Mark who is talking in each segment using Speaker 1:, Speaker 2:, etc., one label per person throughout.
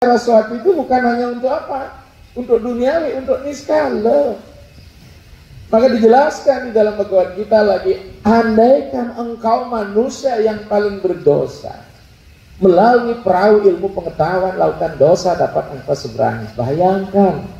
Speaker 1: Saraswati itu bukan hanya untuk apa? Untuk duniawi, untuk niskala. Maka dijelaskan di dalam Bhagavad Gita lagi, andaikan engkau manusia yang paling berdosa, melalui perahu ilmu pengetahuan lautan dosa dapat engkau seberangi. Bayangkan,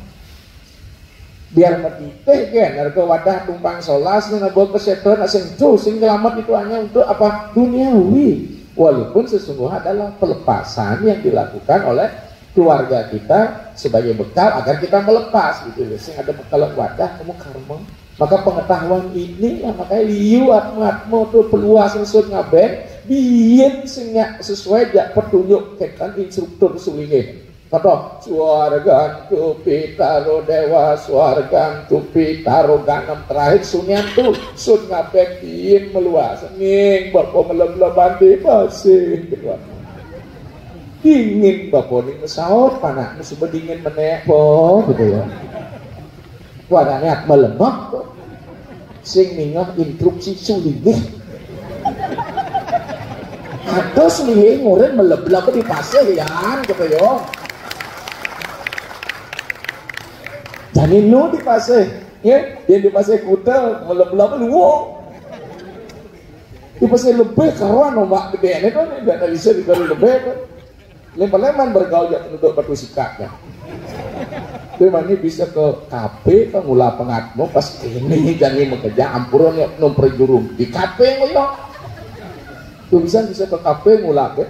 Speaker 1: biar mediteh kan, harga wadah tumpang solas, nabok kesetan, sing selamat itu hanya untuk apa? Duniawi. Walaupun sesungguhnya adalah pelepasan yang dilakukan oleh keluarga kita sebagai bekal agar kita melepas gitu ya. Sing ada bekal wadah kamu karma. Maka pengetahuan ini lah makanya liu atmo tuh peluas sesud ngaben biyen sing sesuai jak petunjuk kekan instruktur sulinge. Kata swargan tu pitaro dewa swargan tu pitaro ganam terakhir sunyan tu sun ngaben biyen meluas nging bapak melem-leman di pasir gitu. Dingin bapak ning pesawat panak musuh dingin menek po gitu ya. Warnane at melemak kok. Sing mingah instruksi sulinge. Atau sulinge ngoren meleblak di pasir ya gitu ya. Janin lu di pasir, ya? Dia di pasir kuda meleblak lu. Di pasir lebih karuan ombak gede ini kan enggak ada bisa dikali lebih kan. Leman-leman bergaul ya penduduk batu sikatnya. Memang ini bisa ke KP ke ngula pengatmo pas ini jangan bekerja ampuran ya nomor jurung di KP ngoyo. Tuh bisa ke KP ngula ke.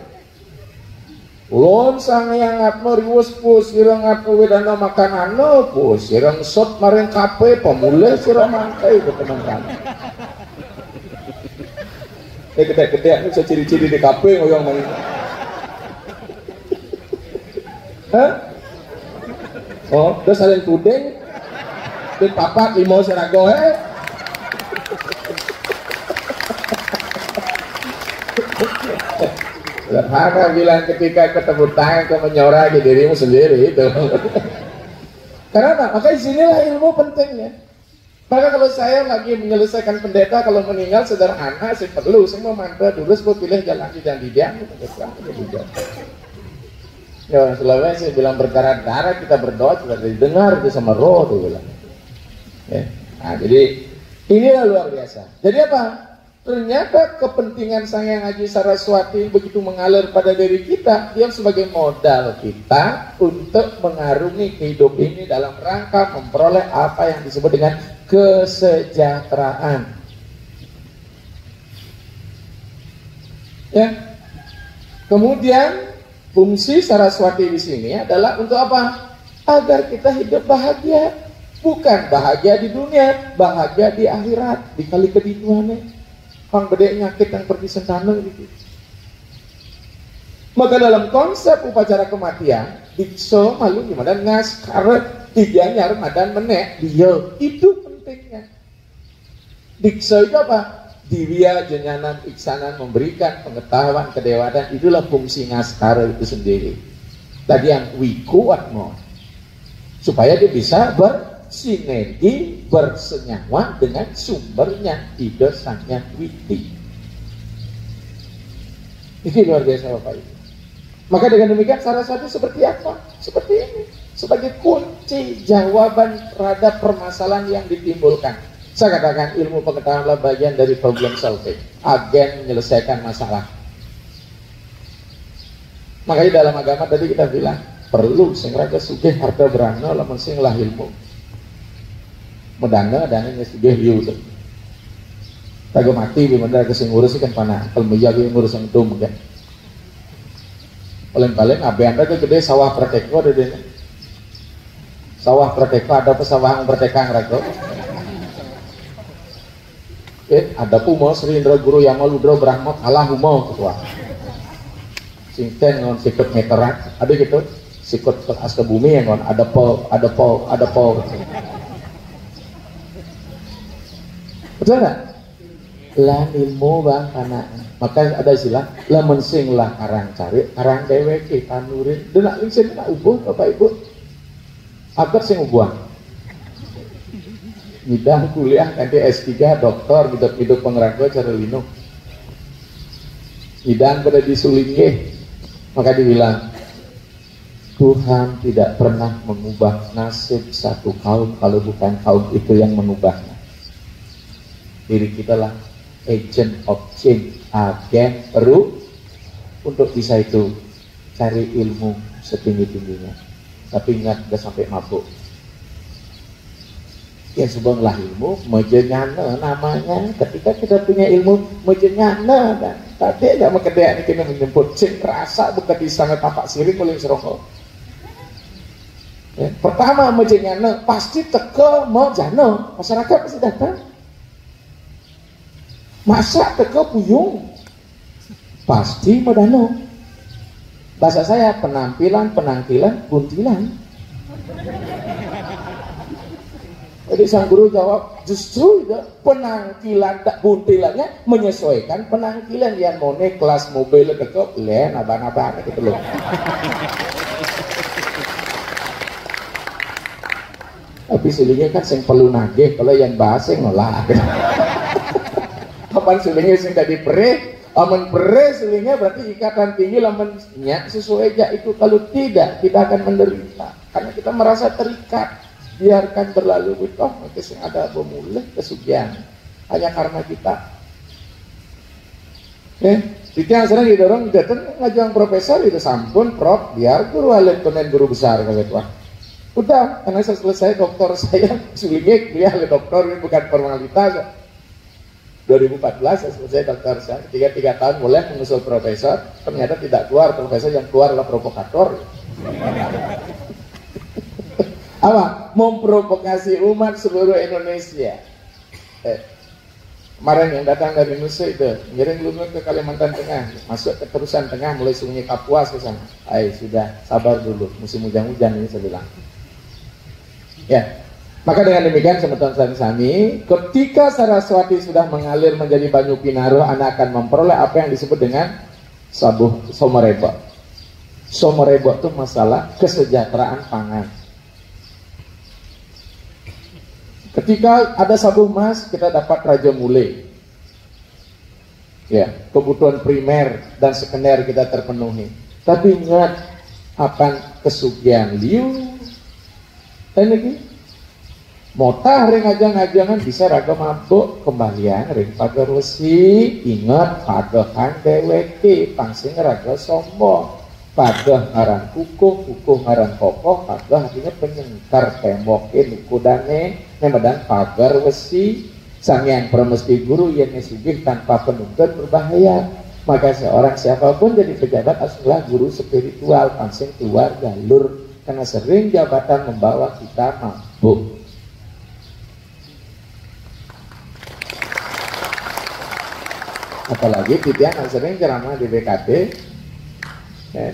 Speaker 1: Ulun sang yang ngatmo riwus pus sirang ngatmo wedana makanan no pus sirang sot maring KP pemulih sirang mangkai ke teman-teman. Gede-gede bisa ciri-ciri di KP ngoyong maring. Hah? Oh, terus ada yang tudeng di papat limo serago Sederhana bilang ketika ketemu tangan kau menyorah ke dirimu sendiri itu. Karena apa? Maka disinilah ilmu pentingnya. Maka kalau saya lagi menyelesaikan pendeta kalau meninggal sederhana sih perlu semua mantra dulu saya pilih jalan di dia. Ya orang Sulawesi saya bilang berdarah-darah kita berdoa juga didengar itu sama roh tuh bilang. Ya. Nah, jadi ini luar biasa. Jadi apa? Ternyata kepentingan Sang Hyang Haji Saraswati begitu mengalir pada diri kita, dia sebagai modal kita untuk mengarungi hidup ini dalam rangka memperoleh apa yang disebut dengan kesejahteraan. Ya. Kemudian fungsi Saraswati di sini adalah untuk apa? Agar kita hidup bahagia, bukan bahagia di dunia, bahagia di akhirat, dikali kedituannya. Kang gede nyakit yang pergi sentana gitu. Maka dalam konsep upacara kematian, dikso malu gimana ngaskaret tiga nyar madan menek dia itu pentingnya. Dikso itu apa? Diwiya jenyanan iksanan memberikan pengetahuan kedewatan, itulah fungsi ngaskara itu sendiri. Tadi yang wiku atmo supaya dia bisa bersinergi bersenyawa dengan sumbernya ide Sang Hyang Widi. Ini luar biasa Bapak Ibu. Maka dengan demikian Saraswati seperti apa? Seperti ini, sebagai kunci jawaban terhadap permasalahan yang ditimbulkan. Saya katakan ilmu pengetahuanlah bagian dari problem solving, agen menyelesaikan masalah. Makanya dalam agama tadi kita bilang perlu sing raga sugih harta berana lamun sing lah ilmu. Medana dananya sugih liu tuh. Tago mati bimanda ke sing ngurus kan panah, kalau menjaga ngurus yang itu kan. Paling-paling abean ke gede sawah prakeko ada deh. Sawah prakeko ada pesawahan bertekang raga. Ada pumo Sri Indra Guru Yama Ludra Brahma kalah humo ketua. Singten ngon sikut meteran, ada gitu. Sikut as ke bumi yang ngon ada pol. Betul nggak? Lah ilmu bang anak. Maka ada istilah lah mensing lah karang cari karang dewek tanurin. Denak lingsin nak ubuh Bapak Ibu. Agar sing ubuhan. Nidang kuliah nanti S3 doktor hidup pengeranggo cara lino. Nidang pada disulingke. Maka dibilang Tuhan tidak pernah mengubah nasib satu kaum kalau bukan kaum itu yang mengubahnya. Diri kita lah agent of change, agen perlu. Untuk bisa itu cari ilmu setinggi-tingginya, tapi ingat gak sampai mabuk. Ya subhanallah, ilmu mejenyana namanya. Ketika kita punya ilmu mejenyana, dan tadi gak makedek kita menyebut sing kerasa bukan di sana tapak siring boleh serongkol. Ya, pertama mejenyana pasti teka mau jana, masyarakat pasti datang. Masa teka puyung pasti medano. Bahasa saya penampilan, penampilan, buntilan. Jadi sang guru jawab, justru itu penampilan tak buntilannya menyesuaikan penampilan yang mone kelas mobil dekok len abang-abang gitu loh. Tapi sulingnya kan sing perlu nagih, kalau yang bahasa ngolah. Kapan sulingnya sing tadi perih? Aman beres sulingnya berarti ikatan tinggi lamannya sesuai aja itu. Kalau tidak, kita akan menderita karena kita merasa terikat. Biarkan berlalu itu, mungkin ada pemulih kesugihan hanya karena kita. Itu yang sering didorong datang ngajuang profesor itu sampun prof biar guru alim konen guru besar kalau itu. Udah, karena saya selesai doktor saya sulingnya dia ahli doktor, ini bukan formalitas. 2014 saya selesai dokter saya, 3 tahun mulai mengusul profesor, ternyata tidak keluar profesor, yang keluar adalah provokator. Apa? Memprovokasi umat seluruh Indonesia. Kemarin yang datang dari Nusa itu, ngiring dulu ke Kalimantan Tengah, masuk ke terusan tengah mulai Sungai Kapuas ke sana. Sudah sabar dulu, musim hujan-hujan ini saya bilang. Ya. Maka dengan demikian teman-teman sami, ketika Saraswati sudah mengalir menjadi Banyu Pinaruh, Anda akan memperoleh apa yang disebut dengan sabuh Somerebo. Somerebo itu masalah kesejahteraan pangan. Ketika ada sabuh mas, kita dapat Raja Mule. Ya, kebutuhan primer dan sekunder kita terpenuhi. Tapi ingat, apa kesugihan liu? Dan ini motah ring ajang-ajangan bisa raga mabuk kembalian ring pagar wesi. Ingat pagahan deweke pangsing raga sombong. Pagah ngaran kukuh ngaran kokoh. Pagah artinya penyengkar tembokin ukudane nemedan pagar wesi. Sang yang permesti guru yang nesugih tanpa penuntut berbahaya. Maka seorang siapapun jadi pejabat haruslah guru spiritual pangsing keluar jalur, karena sering jabatan membawa kita mabuk. Apalagi titian yang sering ceramah di BKD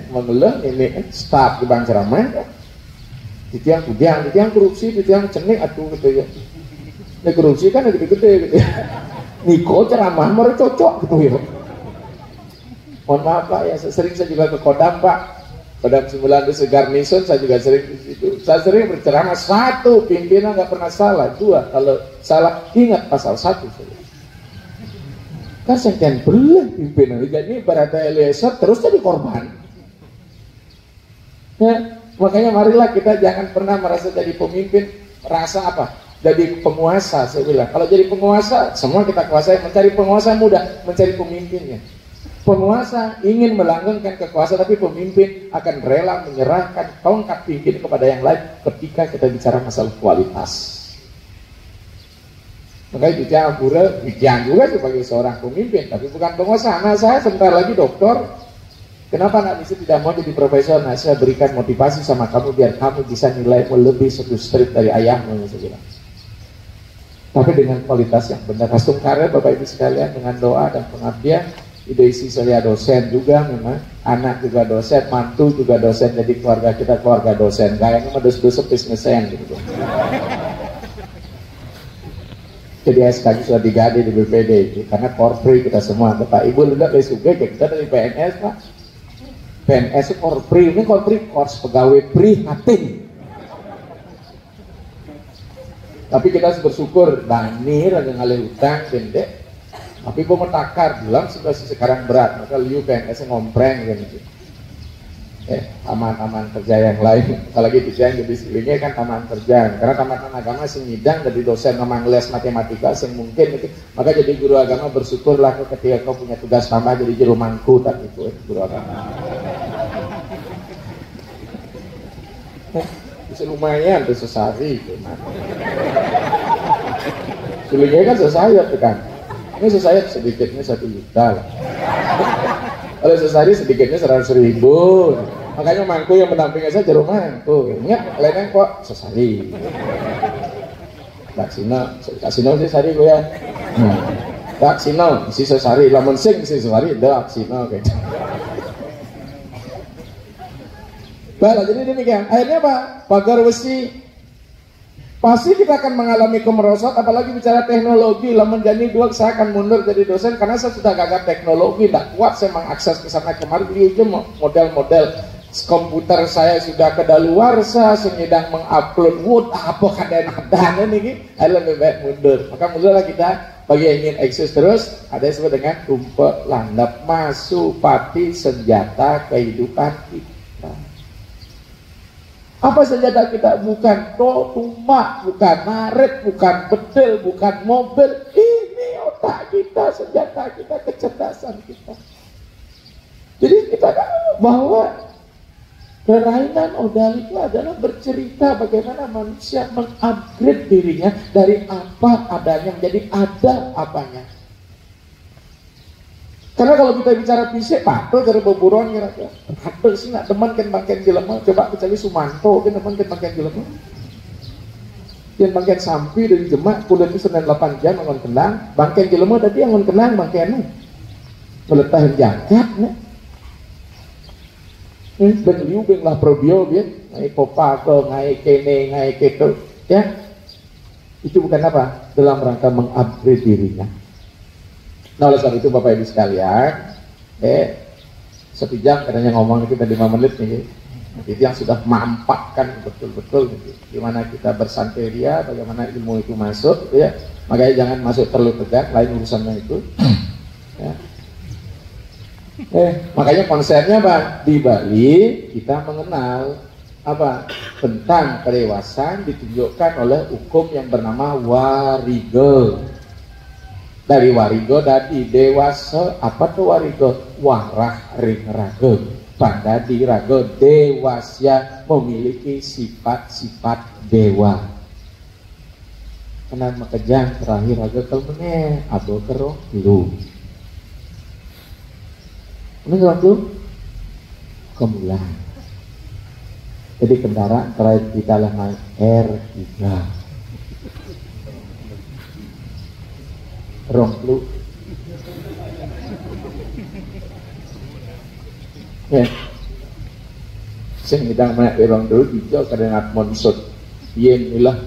Speaker 1: mengeluh ini staf di bang ceramah titian korupsi, titian cenik atuh gitu ya. Ini korupsi kan gede-gede gitu ya. Niko ceramah mau cocok gitu ya. Mohon maaf Pak ya, sering saya juga ke Kodam Pak, Kodam 9 di Garnison saya juga sering di situ. Saya sering berceramah, 1 pimpinan nggak pernah salah, 2 kalau salah ingat pasal 1 saja. Kan sekian belah pimpinan, jadi berada Eliezer terus jadi korban. Ya, makanya marilah kita jangan pernah merasa jadi pemimpin, rasa apa? Jadi penguasa, saya bilang. Kalau jadi penguasa, semua kita kuasai. Mencari penguasa mudah, mencari pemimpinnya. Penguasa ingin melanggengkan kekuasaan, tapi pemimpin akan rela menyerahkan tongkat pimpin kepada yang lain ketika kita bicara masalah kualitas. Makanya bicara juga sebagai seorang pemimpin, tapi bukan penguasa. Anak saya sebentar lagi doktor. Kenapa anak itu tidak mau jadi profesor? Nah, saya berikan motivasi sama kamu biar kamu bisa nilai lebih 1 strip dari ayahmu, saya bilang. Tapi dengan kualitas yang benar. Kastung karya Bapak Ibu sekalian, dengan doa dan pengabdian. Ide isi saya dosen juga memang, anak juga dosen, mantu juga dosen, jadi keluarga kita keluarga dosen. Kayaknya mah dos-dos bisnesen gitu. Jadi SK sudah digade di BPD karena korpri kita semua. Bapak Ibu udah besok kita dari PNS Pak. PNS itu korpri, ini korpri kors pegawai prihatin. Tapi kita harus bersyukur Danir lagi ngalih utang pendek. Tapi pemetakar bilang sudah sekarang berat, maka liu PNS ngompreng gitu. taman-taman kerja yang lain, apalagi desain jadi sekelilingnya kan taman kerja, karena taman-taman agama sing ngidang dari dosen memang les matematika sing mungkin gitu. Maka jadi guru agama bersyukurlah ketika kau punya tugas tambah jadi juru mangku tak itu guru agama. Bisa lumayan tuh sesari itu sekelilingnya kan sesayap kan, ini sesayap sedikitnya 1 juta lah. Kalau sesari sedikitnya 100.000. Makanya mangku yang mendampingi saya jeruk mangku. Ingat, lainnya kok sesari. Daksino sesari gue ya. Daksino si sesari, lamun sing si sesari daksino kayak. Baiklah, jadi demikian. Akhirnya apa? Pagar besi. Pasti kita akan mengalami kemerosot, apalagi bicara teknologi. Lamun jadi dua, saya akan mundur jadi dosen karena saya sudah gagal teknologi, tidak kuat saya mengakses ke sana kemari. Beli model-model komputer saya sudah kedaluarsa, sedang mengupload Word, apa kadang-kadang ini, lebih baik mundur. Maka mundurlah kita bagi yang ingin eksis terus. Ada yang disebut dengan rumput landap, masuk pati senjata kehidupan kita. Apa senjata kita? Bukan tumak, bukan naret, bukan bedel, bukan mobil. Ini otak kita, senjata kita, kecerdasan kita. Jadi kita tahu bahwa kelainan Odal itu adalah bercerita bagaimana manusia mengupgrade dirinya dari apa adanya menjadi ada apanya. Karena kalau kita bicara fisik, patul dari beburuan kira-kira. Patul sih nggak teman kan bangken jelema. Coba kecuali Sumanto kan teman kan bangken jelema. Yang bangken sampi dari Demak, kuliah itu Senin 8 jam ngon kenang. Bangken jelema tadi ngon kenang bangken meletahin jangkat nih. Ben liu ben lah probio biar ngai popa ke ngai kene ngai keto ya. Itu bukan apa? Dalam rangka mengupgrade dirinya. Nah oleh sebab itu Bapak Ibu sekalian, 1 jam katanya ngomong kita 5 menit nih, itu yang sudah mampakkan betul-betul gitu. Gimana kita bersanteria, bagaimana ilmu itu masuk, gitu ya. Makanya jangan masuk terlalu tegak, lain urusannya itu. Ya. Makanya konsepnya apa? Di Bali kita mengenal apa? Tentang kedewasaan ditunjukkan oleh hukum yang bernama warigo. Dari warigo dadi dewasa, apa tuh warigo? Warah ring raga, pada di raga dewasya memiliki sifat-sifat dewa. Kenan makejang terakhir raga kelmene abo kero lu. Ini kero lu kemulan. Jadi kendaraan terakhir kita lah naik R3. Romplu ya saya ngidang banyak orang dulu hijau kadang monsut yen ilah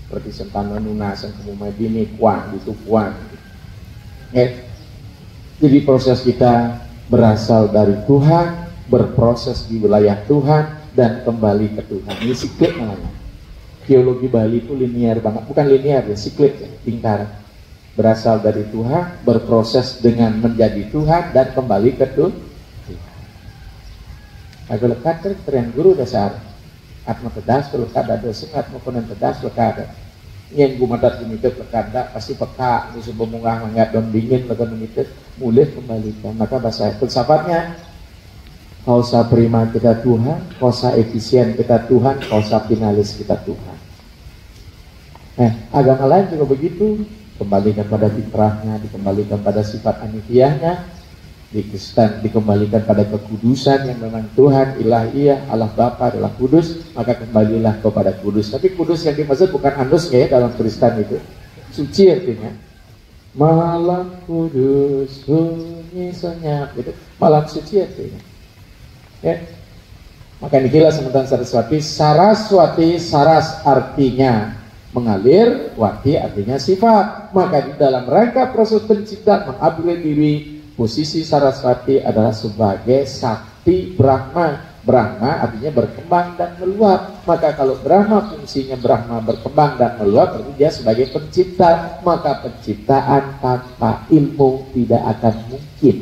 Speaker 1: seperti sentana nunasan kamu madini kuan itu kuan ya. Jadi proses kita berasal dari Tuhan, berproses di wilayah Tuhan dan kembali ke Tuhan. Ini siklik namanya. Teologi Bali itu linear banget, bukan linear ya, siklik ya, lingkaran. Berasal dari Tuhan, berproses dengan menjadi Tuhan dan kembali ke Tuhan. Aku lekat kan terian guru dasar atma pedas lekat ada dosen atma konen pedas lekat yang gumadat limited lekat pasti peka di sebuah munggah mangat don dingin lekat limited mulai kembalikan. Maka bahasa filsafatnya kausa prima kita Tuhan, kausa efisien kita Tuhan, kausa finalis kita Tuhan. Agama lain juga begitu. Kembalikan pada fitrahnya, dikembalikan pada sifat anifiahnya, dikembalikan pada kekudusan yang memang Tuhan ilahiyah, Allah Bapa adalah kudus, maka kembalilah kepada kudus. Tapi kudus yang dimaksud bukan handus ya dalam Kristen itu, suci artinya. Malam kudus, sunyi senyap, gitu. Malam suci artinya. Ya. Maka inilah sebutan Saraswati. Saraswati, saras artinya mengalir, wati artinya sifat. Maka di dalam rangka proses penciptaan mengupgrade diri, posisi Saraswati adalah sebagai sakti Brahma. Brahma artinya berkembang dan meluap. Maka kalau Brahma fungsinya Brahma berkembang dan meluap, berarti dia sebagai pencipta. Maka penciptaan tanpa ilmu tidak akan mungkin.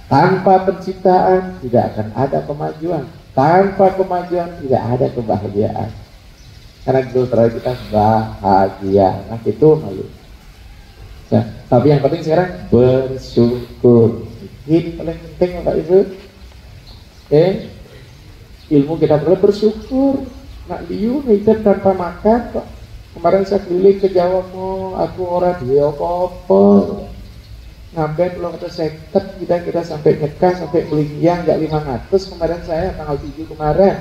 Speaker 1: Tanpa penciptaan tidak akan ada kemajuan. Tanpa kemajuan tidak ada kebahagiaan. Karena itu terakhir kita bahagia. Nah itu malu. Nah, tapi yang penting sekarang bersyukur. Ini paling penting Bapak Ibu. Ilmu kita perlu bersyukur. Nak liu hidup tanpa makan kok. Kemarin saya keliling ke Jawa aku orang dia apa-apa. Ngambil belum ada seket kita sampai nyekah sampai melinggiang nggak 500 kemarin saya tanggal 7 kemarin.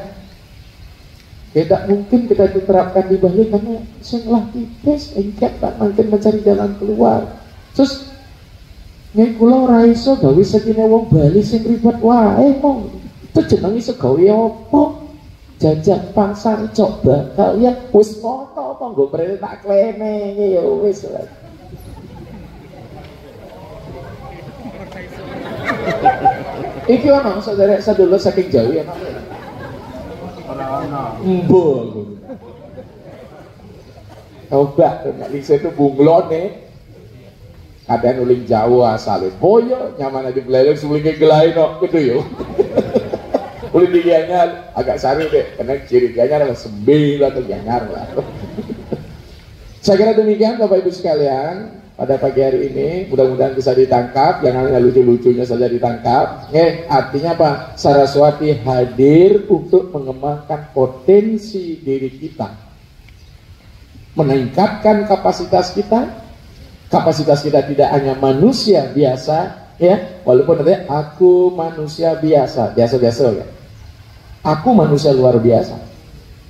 Speaker 1: Tidak mungkin kita diterapkan di Bali karena setelah tipis engket tak mungkin mencari jalan keluar. Terus nyai kula ora iso gawe sekine wong Bali sing ribet wae mong. Itu jenenge iso gawe apa? Jajak pasar coba kalian wis foto apa nggo mrene tak klene ya wis. Iki ono saudara sadulur saking jauh ya Pak. Mbok. Coba nek lise itu bunglone. Kadang uling Jawa asale boyo nyaman aja beleleng sulinge gelai no gitu yo. Uling dianyar agak sari deh karena ciri dianyar adalah sembil atau dianyar lah. Saya kira demikian Bapak Ibu sekalian. Pada pagi hari ini mudah-mudahan bisa ditangkap, jangan hanya lucu-lucunya saja ditangkap. Artinya apa? Saraswati hadir untuk mengembangkan potensi diri kita, meningkatkan kapasitas kita. Kapasitas kita tidak hanya manusia biasa, ya, walaupun ada aku manusia biasa ya. Aku manusia luar biasa.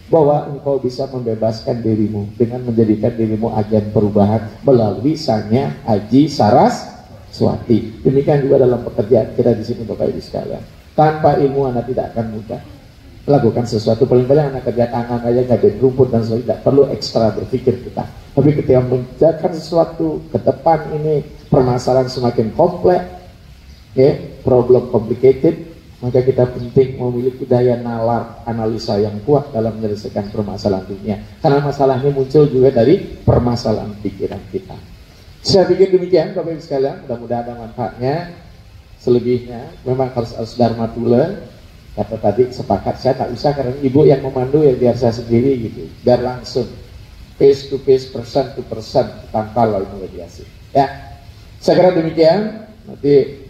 Speaker 1: Bahwa engkau bisa membebaskan dirimu dengan menjadikan dirimu agen perubahan melalui sanya Aji Saraswati. Demikian juga dalam pekerjaan kita di sini Bapak Ibu sekalian. Tanpa ilmu Anda tidak akan mudah melakukan sesuatu. Paling banyak Anda kerja tangan aja nggak ada rumput dan sebagainya, tidak perlu ekstra berpikir kita. Tapi ketika mengerjakan sesuatu ke depan ini permasalahan semakin kompleks, ya, problem complicated. Maka kita penting memiliki daya nalar analisa yang kuat dalam menyelesaikan permasalahan dunia. Karena masalahnya muncul juga dari permasalahan pikiran kita. Saya pikir demikian Bapak Ibu sekalian, mudah-mudahan ada manfaatnya. Selebihnya memang harus dharma tula. Kata tadi sepakat saya tak usah karena ibu yang memandu ya biar saya sendiri gitu. Biar langsung face to face, person to person tanpa lalu mediasi. Ya, saya kira demikian. Nanti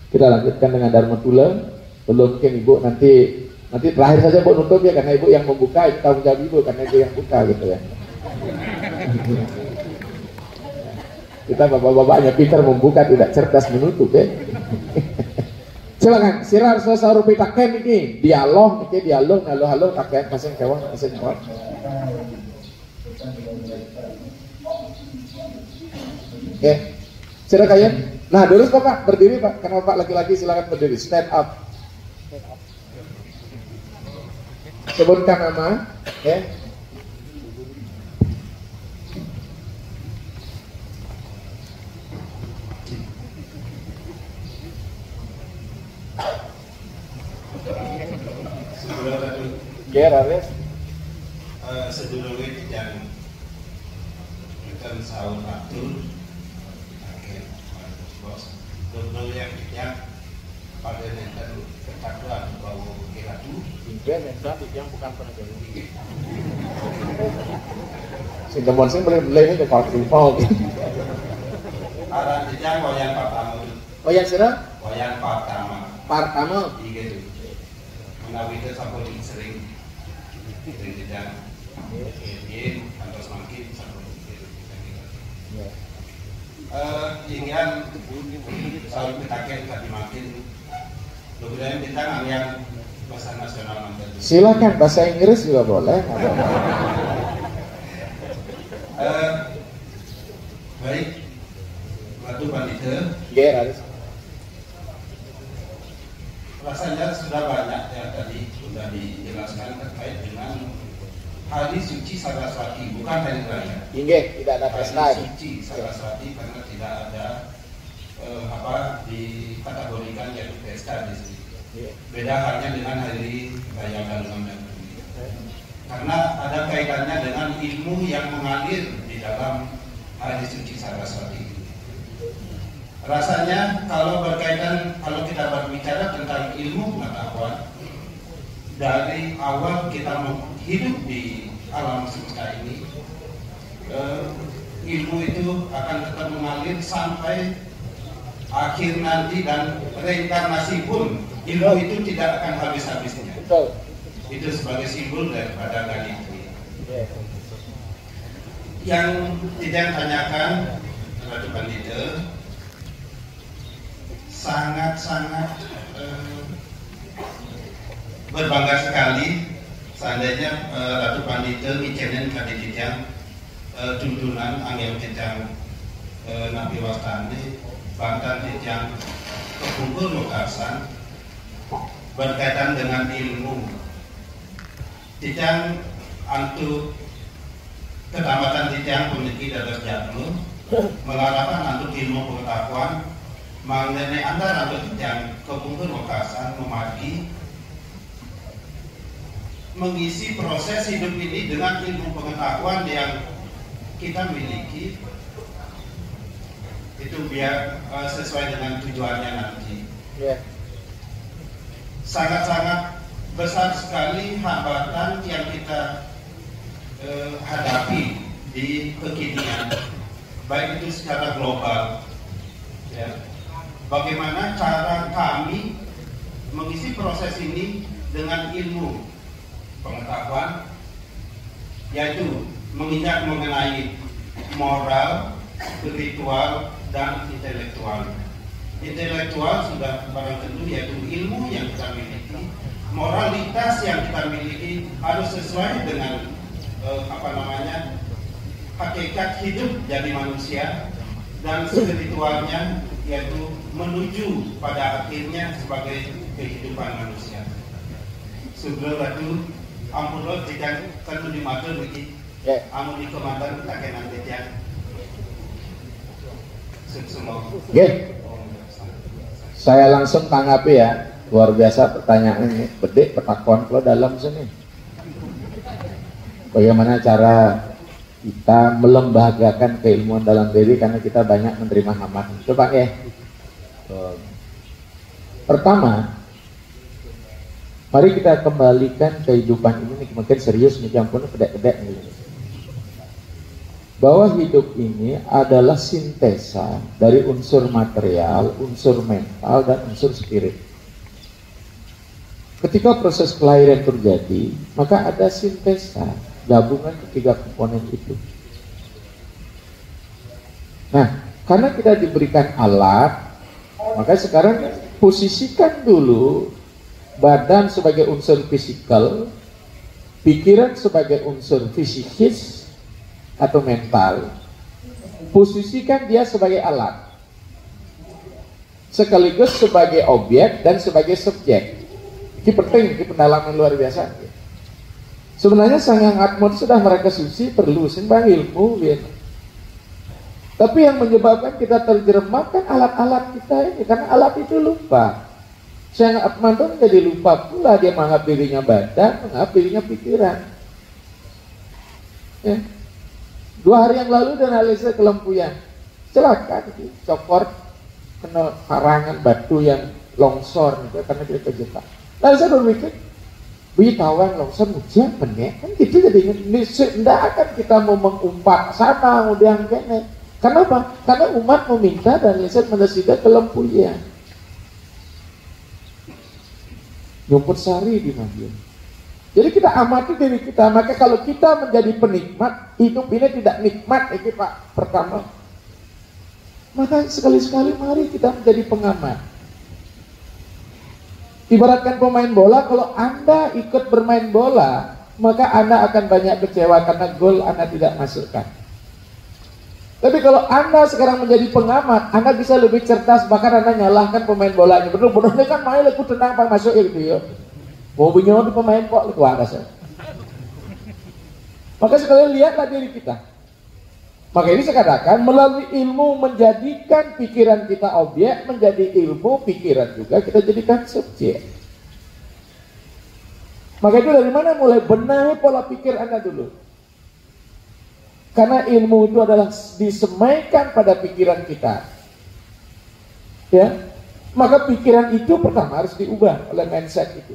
Speaker 1: kita lanjutkan dengan dharma tula. Belum mungkin ibu nanti terakhir saja bu nutup ya karena ibu yang membuka itu tanggung jawab ibu karena ibu yang buka gitu ya. Kita bapak-bapaknya pintar membuka tidak cerdas menutup ya. Silakan sirar sasaru pitaken ini dialog halo taken pasang kewang pasang kewang. Oke, silakan ya. Nah, dulu Bapak berdiri Pak, karena Bapak laki-laki silakan berdiri, stand up. Sebutkan nama, ya.
Speaker 2: Sedulur yang kita sahur atur, sedulur yang pada nenten ketakuan bahwa kiratu,
Speaker 1: yang bukan penegak si demon sih boleh ini ke Pak Rufal.
Speaker 2: arah jejak wayang pertama.
Speaker 1: Wayang sira?
Speaker 2: Wayang pertama.
Speaker 1: Pertama.
Speaker 2: Iya gitu. Menawi itu sampai sering jejak. Ini atau semakin sampai ingin sahur pitaken tadi makin kemudian kita ngalian bahasa nasional mantan.
Speaker 1: Silakan bahasa Inggris juga boleh.
Speaker 2: Baik, Ratu Pandita.
Speaker 1: Iya, harus.
Speaker 2: Rasanya sudah banyak yang tadi sudah dijelaskan terkait dengan hari suci Saraswati, bukan hari raya.
Speaker 1: Inggih, tidak ada pesta.
Speaker 2: Hari suci Saraswati karena tidak ada dikategorikan yaitu pesta di sini. Beda halnya dengan hari raya Galungan dan Bumi. Karena ada kaitannya dengan ilmu yang mengalir di dalam hari suci Saraswati. Rasanya kalau kita berbicara tentang ilmu pengetahuan, dari awal kita hidup di alam semesta ini, ilmu itu akan tetap mengalir sampai akhir nanti, dan reinkarnasi pun ilmu itu tidak akan habis-habisnya. Itu sebagai simbol daripada Ganitri. Yang tidak tanyakan Ratu Pandita, sangat-sangat berbangga sekali seandainya Ratu Pandita ngicenen kadidijang tuntunan angin dijang Nabi Wastani bantan dijang kepungkur Mekasan berkaitan dengan ilmu dijang antu Kecamatan Dijang memiliki dadas jadul melarakan antu ilmu pengetahuan mengenai antara antu dijang kepungkur Mekasan memagi mengisi proses hidup ini dengan ilmu pengetahuan yang kita miliki itu biar sesuai dengan tujuannya nanti. Sangat-sangat besar sekali hambatan yang kita hadapi di kekinian, baik itu secara global. Ya. Bagaimana cara kami mengisi proses ini dengan ilmu pengetahuan, yaitu menginjak mengenai moral, spiritual, dan intelektual. Intelektual sudah barang tentu yaitu ilmu yang kita miliki, moralitas yang kita miliki harus sesuai dengan hakikat hidup jadi manusia, dan spiritualnya yaitu menuju pada akhirnya sebagai kehidupan manusia. Sebelum itu ampun jika tentu dimatur begini, amun di komandan tak kenal dia.
Speaker 1: Saya langsung tanggapi ya, luar biasa pertanyaannya, bedek petakuan lo dalam sini. Bagaimana cara kita melembagakan keilmuan dalam diri karena kita banyak menerima hambatan. Coba ya. Pertama, mari kita kembalikan kehidupan ini makin serius nih, ampun kedek-kedek nih. Bahwa hidup ini adalah sintesa dari unsur material, unsur mental, dan unsur spirit. Ketika proses kelahiran terjadi, maka ada sintesa, gabungan ketiga komponen itu. Nah, karena kita diberikan alat, maka sekarang posisikan dulu badan sebagai unsur fisikal, pikiran sebagai unsur fisikis atau mental, posisikan dia sebagai alat, sekaligus sebagai objek dan sebagai subjek. Ini penting, ini pendalaman luar biasa. Sebenarnya Sang Hyang Atma sudah mereka suci perlu sembah ilmu, gitu. Tapi yang menyebabkan kita terjerembabkan alat-alat kita ini, karena alat itu lupa. Sang Hyang Atma itu menjadi lupa pula, dia menganggap dirinya badan, menganggap dirinya pikiran. Ya. 2 hari yang lalu dan analisa kelempuyan, celaka, cokor, kena karangan batu yang longsor, gitu, karena dia terjebak. Lalu saya berpikir, tawan longsor ujian menek, kan gitu jadinya. Tidak akan kita mau mengumpat sana, kemudian kene. Kenapa? Karena umat meminta dan lihat menasida kelempuyan. Nyumput sari di Madiun. Jadi kita amati diri kita, maka kalau kita menjadi penikmat, hidup ini tidak nikmat, ini Pak, pertama. Maka sekali-sekali mari kita menjadi pengamat. Ibaratkan pemain bola, kalau Anda ikut bermain bola, maka Anda akan banyak kecewa karena gol Anda tidak masukkan. Tapi kalau Anda sekarang menjadi pengamat, Anda bisa lebih cerdas, bahkan Anda nyalahkan pemain bolanya. Benar-benar kan main laku tenang Pak masuk gitu ya. Mau bunyinya di pemain kok laku ada saya. Maka sekalian lihatlah diri kita. Maka ini saya katakan, melalui ilmu menjadikan pikiran kita objek, menjadi ilmu pikiran juga kita jadikan subjek. Maka itu dari mana mulai benahi pola pikir Anda dulu. Karena ilmu itu adalah disemaikan pada pikiran kita. Ya, maka pikiran itu pertama harus diubah oleh mindset itu.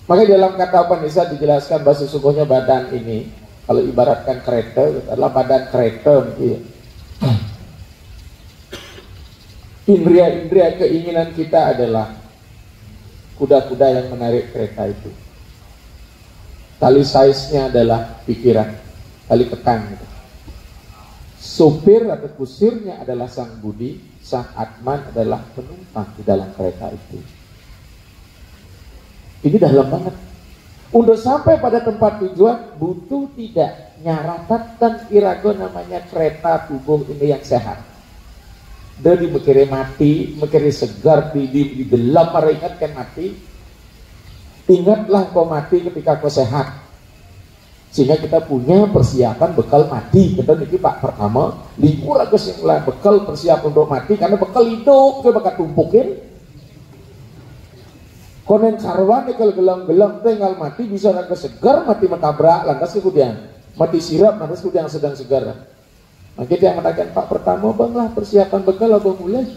Speaker 1: Maka dalam kata Upanishad dijelaskan bahwa sesungguhnya badan ini, kalau ibaratkan kereta, adalah badan kereta. Gitu. Indria-indria keinginan kita adalah kuda-kuda yang menarik kereta itu. Tali size-nya adalah pikiran, tali tekan. Gitu. Sopir atau kusirnya adalah sang budi, sang atman adalah penumpang di dalam kereta itu. Ini dalam banget. Untuk sampai pada tempat tujuan butuh tidak nyaratatan irago namanya kereta tubuh ini yang sehat. Dari mikirnya mati, mikirnya segar di gelap, ingatkan mati. Ingatlah kau mati ketika kau sehat. Sehingga kita punya persiapan bekal mati. Kita niki Pak pertama, libur agus yang lah bekal persiapan untuk mati karena bekal hidup ke bakal tumpukin. Konen sarwan kalau gelang-gelang tinggal mati bisa raga segar mati menabrak lantas kemudian mati sirap lantas kemudian sedang segar. Maka dia mengatakan Pak pertama bang lah persiapan bekal abang mulai.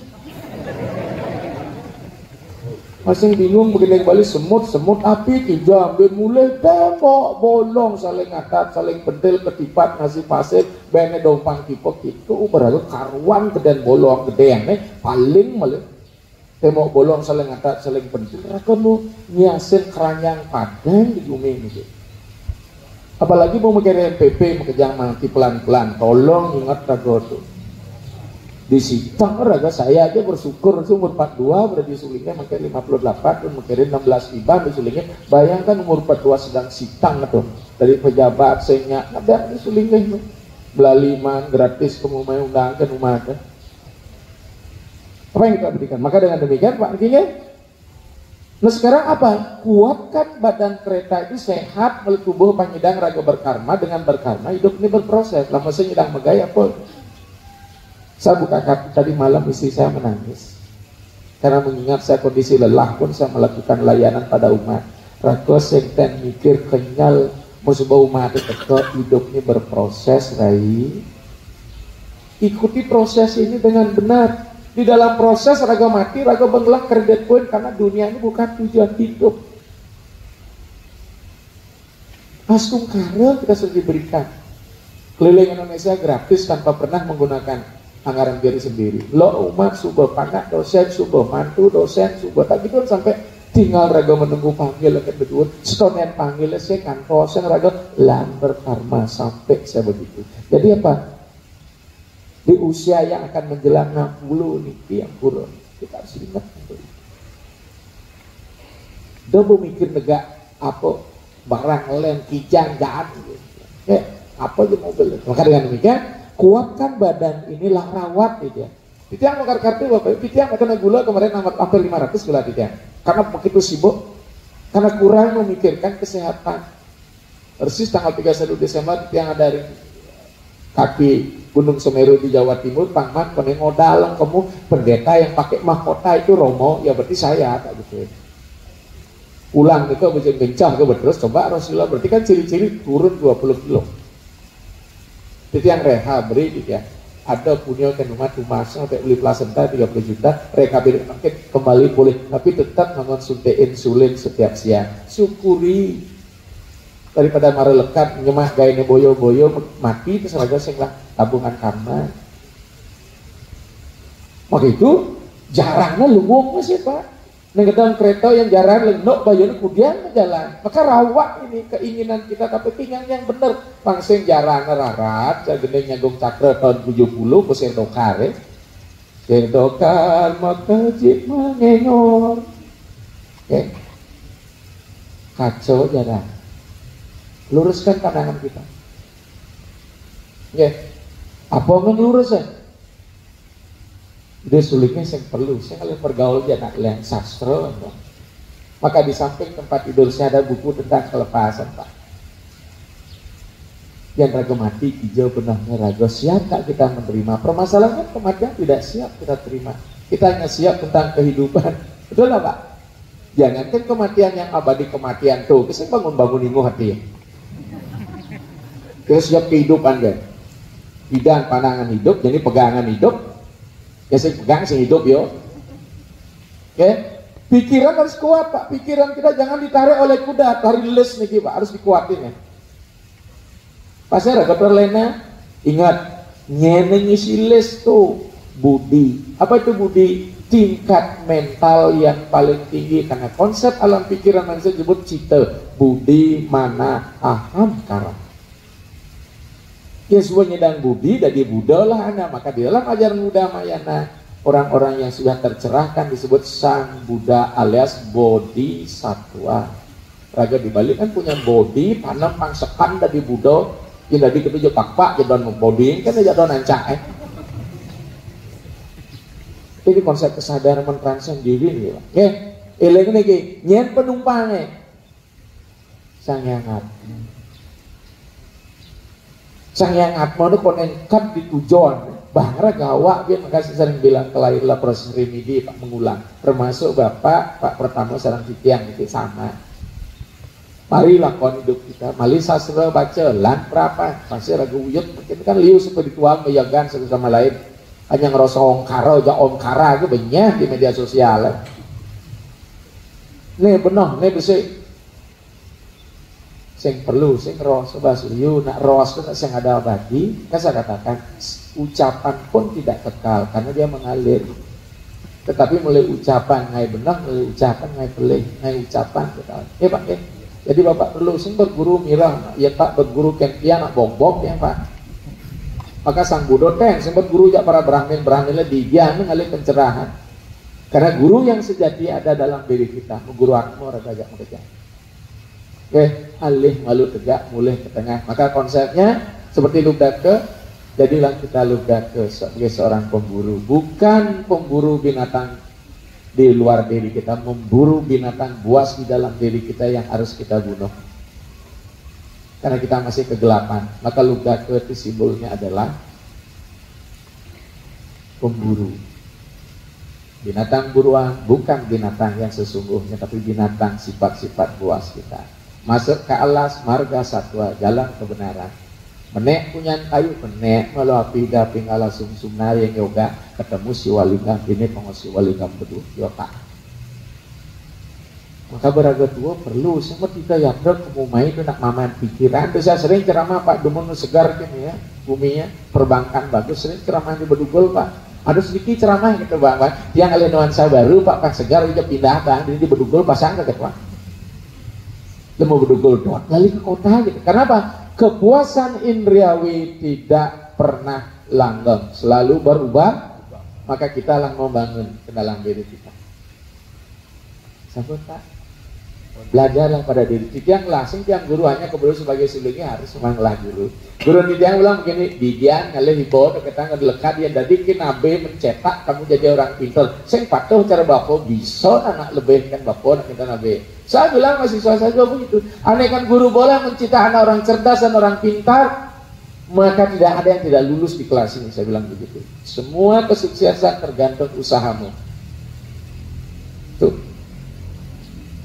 Speaker 1: Masing bingung begini balik semut api tiga ambil mulai tembok bolong saling atap saling pedel ketipat ngasih pasir bene dompang tipok itu berarti karuan gedean bolong gedean paling malah tembok bolong saling atap saling pedel kamu nyiasin keranjang padang di bumi ini. Apalagi mau mikir MPP mengejar mati pelan-pelan tolong ingat raga tuh di Sitang raga saya aja bersyukur umur 42 berarti sulingnya makin 58 dan mikirin 16 iban di sulingnya bayangkan umur 42 sedang Sitang tuh dari pejabat sehingga ada di sulingnya belaliman gratis kamu mau undangkan rumah kan apa yang kita berikan maka dengan demikian Pak artinya nah sekarang apa kuatkan badan kereta itu sehat melalui tubuh panyidang raga berkarma dengan berkarma hidup ini berproses lama saya nyidang megaya apa. Saya buka kartu tadi malam istri saya menangis karena mengingat saya kondisi lelah pun saya melakukan layanan pada umat. Raga senten mikir kenyal musibah umat itu hidup ini berproses rai. Ikuti proses ini dengan benar. Di dalam proses raga mati, raga benggelah kredit poin karena dunia ini bukan tujuan hidup. Astung karya kita sudah diberikan. Keliling Indonesia gratis tanpa pernah menggunakan anggaran diri sendiri. Lo umat subah panak dosen subah mantu dosen subah tak gitu sampai tinggal raga menunggu panggil ke berdua setonen panggil saya kantosen raga lamber karma sampai saya begitu. Jadi apa? Di usia yang akan menjelang 60 nih yang kurang kita harus ingat untuk itu. Dobo mikir negak apa barang lem kijang jahat gitu. Apa aja mobil. Maka dengan demikian kuatkan badan inilah rawat gitu ya. Titiang makan kartu Bapak, titiang kena gula kemarin hampir 500 gula titiang. Karena begitu sibuk, karena kurang memikirkan kesehatan. Persis tanggal 31 Desember titiang ada dari kaki Gunung Semeru di Jawa Timur, Pangman penengodalang kamu pendeta yang pakai mahkota itu Romo, ya berarti saya tak gitu. Pulang itu bencah ke terus coba Rasulullah berarti kan ciri-ciri turun 20 kilo. Itu yang reha beri gitu ya. Ada punya kan rumah sampai beli plasenta 30 juta, rehabilitasi kembali boleh, tapi tetap mengonsumsi insulin setiap siang. Syukuri daripada marah lekat nyemah gayanya boyo-boyo mati terus raga singlah tabungan karma. Maka itu jarangnya lumbung masih Pak. Nengedang kereta yang jarang lenok bayar kemudian jalan. Maka rawat ini keinginan kita tapi pinggang yang benar. Pangsing jarang rarat, gede nyagung cakra tahun 70 ke sendokar ya. Sendokar maka jik mengengor. Okay. Kacau jarang. Luruskan pandangan kita. Okay. Apa ngelurus ya? Dia sulitnya saya perlu, saya kalau bergaul dia nak lihat sastra, maka di samping tempat tidur saya ada buku tentang kelepasan Pak. Yang raga mati hijau benahnya raga siap tak kita menerima. Permasalahan kematian tidak siap kita terima. Kita hanya siap tentang kehidupan, betul lah Pak. Jangankan kematian yang abadi kematian tuh, kita bangun-bangun ilmu hati. Kita siap kehidupan kan, bidang pandangan hidup, jadi pegangan hidup. Ya saya pegang, saya hidup yo. Oke, pikiran harus kuat Pak. Pikiran kita jangan ditarik oleh kuda, tarik les nih Pak, harus dikuatin ya. Pasnya Dokter Lena, ingat nyeneng isi les tuh budi. Apa itu budi? Tingkat mental yang paling tinggi, karena konsep alam pikiran manusia disebut cita, budi, mana, aham, kara. Ya semua nyedang budi, dari Buddha lah anak. Maka di dalam ajaran Buddha Mahayana, orang-orang yang sudah tercerahkan disebut Sang Buddha alias Bodhisattva. Raga dibalik kan punya bodi, tanam pangsekan dari Buddha, yang dari ketujuh pak jadon bodi kan jadon ancak Ini konsep kesadaran mentranscend diri nih, Pak. Oke, eleng lagi nyen penumpangnya sang yang atma itu konengkat di tujuan bahara gawak dia makasih sering bilang kelailah proses remedi Pak mengulang termasuk Bapak Pak pertama sarang titiang itu sama. Mari lakon hidup kita, mari sastra baca lan berapa pasti ragu wujud mungkin kan liu spiritual meyagan satu sama lain. Hanya ngerasa ongkara aja ongkara itu banyak di media sosial. Nih benar, nih bisa sing perlu, sing rasa basuyu, nak ros itu sing ada bagi, kan saya katakan ucapan pun tidak kekal karena dia mengalir. Tetapi mulai ucapan ngai benar, mulai ucapan ngai pelih, ngai ucapan kekal. Pak ya. Jadi Bapak perlu sing berguru mirah, ya Pak berguru kempian nak bom ya Pak. Maka Sang Buddha ten sempat guru jak para Brahmin-Brahminlah didian mengalih pencerahan. Karena guru yang sejati ada dalam diri kita, guru akmo ragajak mengejar. Oke, alih malu tegak, mulai ke tengah. Maka konsepnya seperti Lubdake, jadilah kita Lubdake sebagai seorang pemburu, bukan pemburu binatang di luar diri kita, memburu binatang buas di dalam diri kita yang harus kita bunuh. Karena kita masih kegelapan, maka Lubdake itu simbolnya adalah pemburu. Binatang buruan bukan binatang yang sesungguhnya, tapi binatang sifat-sifat buas kita. Masuk ke alas marga satwa, jalan kebenaran. Menek punya kayu, menek melalui api pingala sumsumna yang yoga ketemu si walingam ini pengosi walingam berdua yoga. Maka beraga tua perlu semua kita yang berkemumai itu nak maman pikiran. Itu saya sering ceramah Pak Dumun segar gini ya, buminya perbankan bagus, sering ceramah di Bedugul Pak. Ada sedikit ceramah gitu Bang, yang alih nuansa baru Pak segar juga pindah Bang, di Bedugul pasang ke Pak. Lemu Bedugul dot lali ke kota gitu. Karena apa? Kepuasan indriawi tidak pernah langgeng, selalu berubah. Maka kita lah membangun ke dalam diri kita. Sabun Pak. Belajarlah pada diri. Tiang langsung tiang guru hanya kebetulan sebagai sulungnya harus memanglah guru. Guru tiang ulang begini, didian ngalih dibawa ke tangan lekat dia jadi kinabe mencetak kamu jadi orang pintar. Saya patuh cara bapak bisa anak lebih kan bapak nak kita nabe. Saya bilang mahasiswa saya juga begitu. Aneh kan guru boleh menciptakan orang cerdas dan orang pintar, maka tidak ada yang tidak lulus di kelas ini. Saya bilang begitu. Semua kesuksesan tergantung usahamu. Tuh.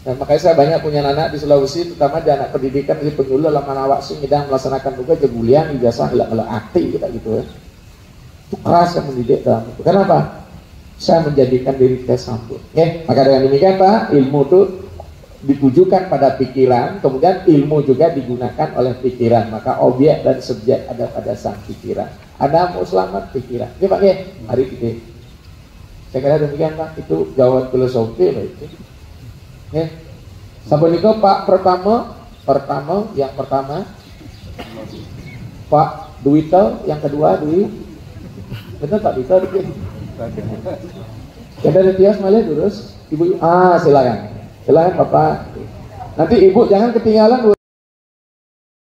Speaker 1: Nah, makanya saya banyak punya anak di Sulawesi, terutama di anak pendidikan di penyuluh lama awak sing sedang melaksanakan juga jegulian ijazah ngelak akti kita gitu ya. Itu keras yang mendidik dalam itu. Kenapa? Saya menjadikan diri saya sambut. Maka dengan demikian Pak, ilmu itu ditujukan pada pikiran, kemudian ilmu juga digunakan oleh pikiran. Maka objek dan subjek ada pada sang pikiran. Ada mau selamat pikiran. Pak mari kita. Saya kira demikian Pak, itu jawab filosofi Pak itu. Sampai itu Pak pertama yang pertama Pak Duwito, yang kedua Dwi betul Pak Duwito ada Tias malah terus Ibu silakan Bapak nanti Ibu jangan ketinggalan